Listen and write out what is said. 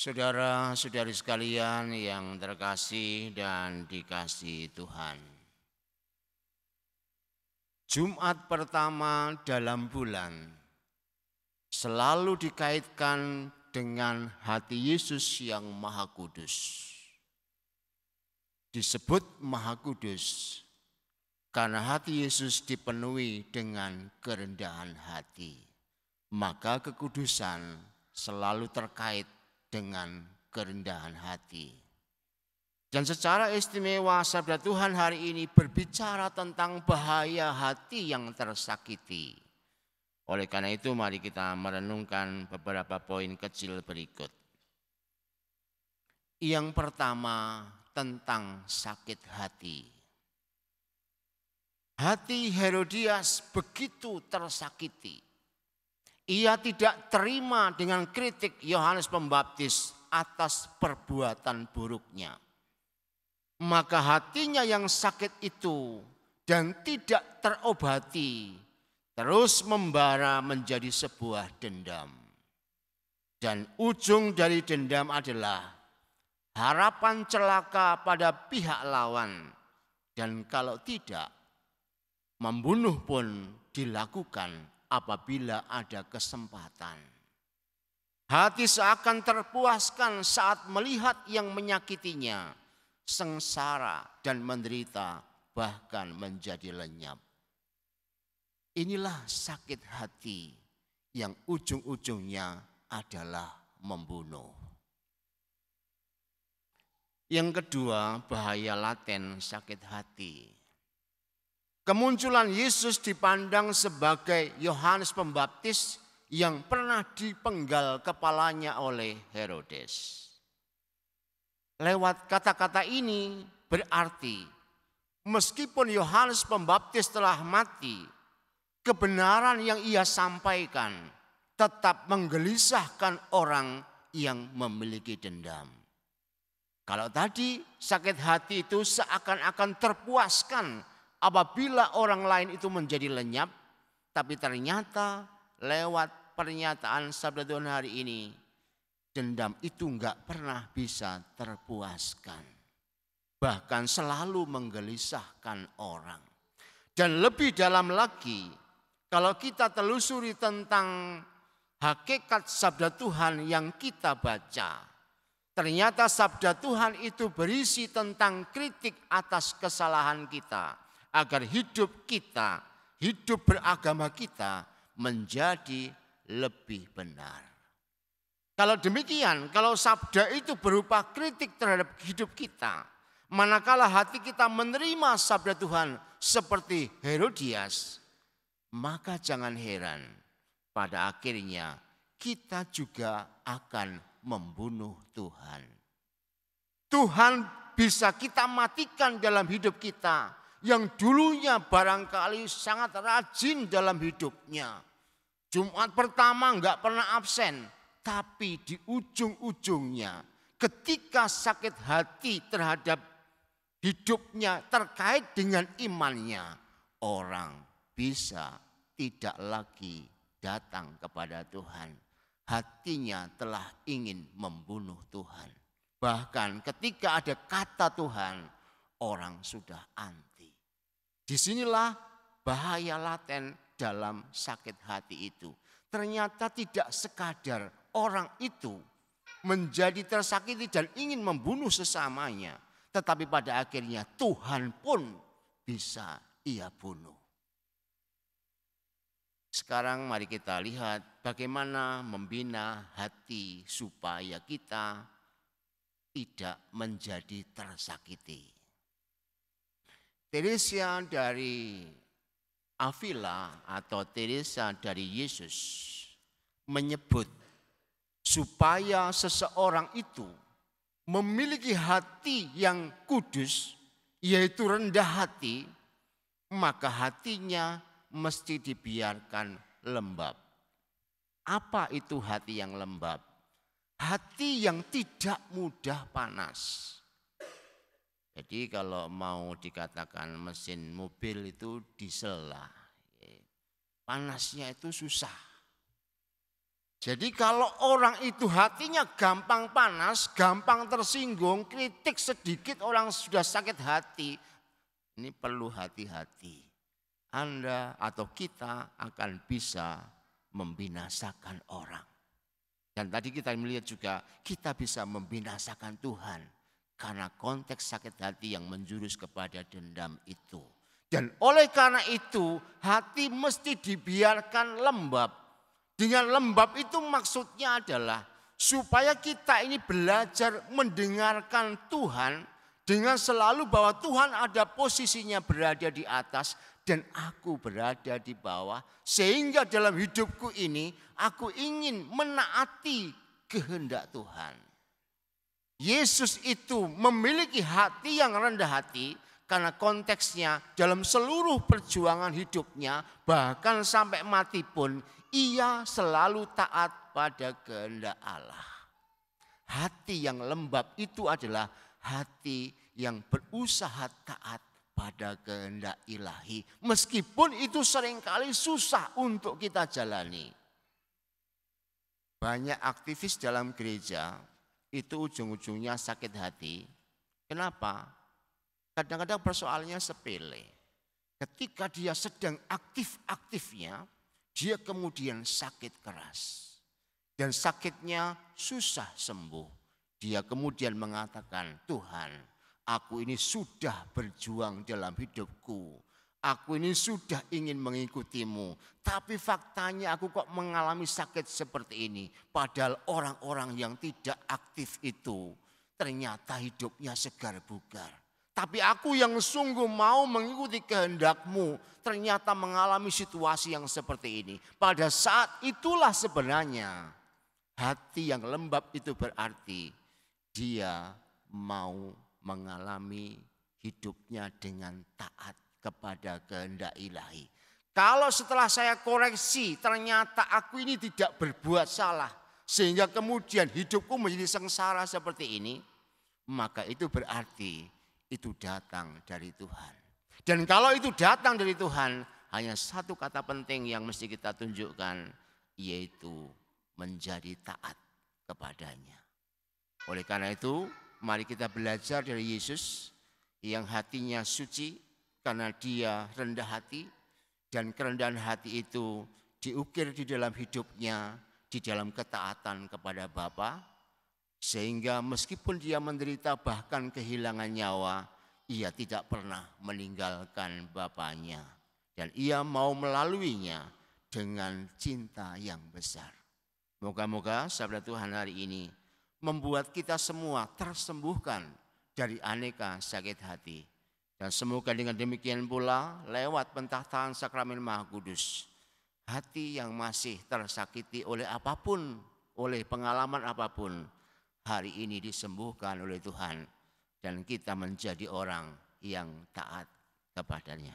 Saudara-saudari sekalian yang terkasih dan dikasihi Tuhan. Jumat pertama dalam bulan selalu dikaitkan dengan hati Yesus yang Maha Kudus. Disebut Maha Kudus karena hati Yesus dipenuhi dengan kerendahan hati. Maka kekudusan selalu terkait dengan kerendahan hati. Dan secara istimewa sabda Tuhan hari ini berbicara tentang bahaya hati yang tersakiti. Oleh karena itu mari kita merenungkan beberapa poin kecil berikut. Yang pertama tentang sakit hati. Hati Herodias begitu tersakiti. Ia tidak terima dengan kritik Yohanes Pembaptis atas perbuatan buruknya. Maka hatinya yang sakit itu dan tidak terobati terus membara menjadi sebuah dendam. Dan ujung dari dendam adalah harapan celaka pada pihak lawan. Dan kalau tidak, membunuh pun dilakukan apabila ada kesempatan. Hati seakan terpuaskan saat melihat yang menyakitinya, sengsara dan menderita, bahkan menjadi lenyap. Inilah sakit hati yang ujung-ujungnya adalah membunuh. Yang kedua, bahaya laten sakit hati. Kemunculan Yesus dipandang sebagai Yohanes Pembaptis yang pernah dipenggal kepalanya oleh Herodes. Lewat kata-kata ini berarti meskipun Yohanes Pembaptis telah mati, kebenaran yang ia sampaikan tetap menggelisahkan orang yang memiliki dendam. Kalau tadi sakit hati itu seakan-akan terpuaskan apabila orang lain itu menjadi lenyap, tapi ternyata lewat pernyataan sabda Tuhan hari ini, dendam itu enggak pernah bisa terpuaskan. Bahkan selalu menggelisahkan orang. Dan lebih dalam lagi, kalau kita telusuri tentang hakikat sabda Tuhan yang kita baca, ternyata sabda Tuhan itu berisi tentang kritik atas kesalahan kita. Agar hidup kita, hidup beragama kita menjadi lebih benar. Kalau demikian, kalau sabda itu berupa kritik terhadap hidup kita, manakala hati kita menerima sabda Tuhan seperti Herodias, maka jangan heran pada akhirnya kita juga akan membunuh Tuhan. Tuhan bisa kita matikan dalam hidup kita yang dulunya barangkali sangat rajin dalam hidupnya. Jumat pertama enggak pernah absen, tapi di ujung-ujungnya ketika sakit hati terhadap hidupnya terkait dengan imannya, orang bisa tidak lagi datang kepada Tuhan. Hatinya telah ingin membunuh Tuhan. Bahkan ketika ada kata Tuhan, orang sudah anti. Disinilah bahaya laten dalam sakit hati itu. Ternyata tidak sekadar orang itu menjadi tersakiti dan ingin membunuh sesamanya. Tetapi pada akhirnya Tuhan pun bisa ia bunuh. Sekarang mari kita lihat bagaimana membina hati supaya kita tidak menjadi tersakiti. Teresa dari Avila atau Teresa dari Yesus menyebut supaya seseorang itu memiliki hati yang kudus, yaitu rendah hati, maka hatinya mesti dibiarkan lembab. Apa itu hati yang lembab? Hati yang tidak mudah panas. Jadi kalau mau dikatakan mesin mobil itu diesel lah. Panasnya itu susah. Jadi kalau orang itu hatinya gampang panas, gampang tersinggung, kritik sedikit orang sudah sakit hati. Ini perlu hati-hati. Anda atau kita akan bisa membinasakan orang. Dan tadi kita melihat juga kita bisa membinasakan Tuhan. Karena konteks sakit hati yang menjurus kepada dendam itu. Dan oleh karena itu hati mesti dibiarkan lembab. Dengan lembab itu maksudnya adalah supaya kita ini belajar mendengarkan Tuhan dengan selalu bahwa Tuhan ada posisinya berada di atas dan aku berada di bawah. Sehingga dalam hidupku ini aku ingin menaati kehendak Tuhan. Yesus itu memiliki hati yang rendah hati karena konteksnya dalam seluruh perjuangan hidupnya bahkan sampai mati pun ia selalu taat pada kehendak Allah. Hati yang lembab itu adalah hati yang berusaha taat pada kehendak ilahi. Meskipun itu seringkali susah untuk kita jalani. Banyak aktivis dalam gereja itu ujung-ujungnya sakit hati. Kenapa? Kadang-kadang persoalannya sepele. Ketika dia sedang aktif-aktifnya, dia kemudian sakit keras. Dan sakitnya susah sembuh. Dia kemudian mengatakan, Tuhan, aku ini sudah berjuang dalam hidupku. Aku ini sudah ingin mengikutimu. Tapi faktanya aku kok mengalami sakit seperti ini. Padahal orang-orang yang tidak aktif itu ternyata hidupnya segar bugar. Tapi aku yang sungguh mau mengikuti kehendakmu ternyata mengalami situasi yang seperti ini. Pada saat itulah sebenarnya hati yang lembab itu berarti dia mau mengalami hidupnya dengan taat kepada kehendak ilahi. Kalau setelah saya koreksi ternyata aku ini tidak berbuat salah sehingga kemudian hidupku menjadi sengsara seperti ini, maka itu berarti itu datang dari Tuhan. Dan kalau itu datang dari Tuhan, hanya satu kata penting yang mesti kita tunjukkan, yaitu menjadi taat kepadanya. Oleh karena itu, mari kita belajar dari Yesus yang hatinya suci karena dia rendah hati. Dan kerendahan hati itu diukir di dalam hidupnya, di dalam ketaatan kepada Bapa. Sehingga meskipun dia menderita bahkan kehilangan nyawa, ia tidak pernah meninggalkan Bapaknya. Dan ia mau melaluinya dengan cinta yang besar. Moga-moga sabda Tuhan hari ini membuat kita semua tersembuhkan dari aneka sakit hati. Dan semoga dengan demikian pula lewat pentakhtaan sakramen Maha Kudus, hati yang masih tersakiti oleh apapun, oleh pengalaman apapun, hari ini disembuhkan oleh Tuhan dan kita menjadi orang yang taat kepadanya.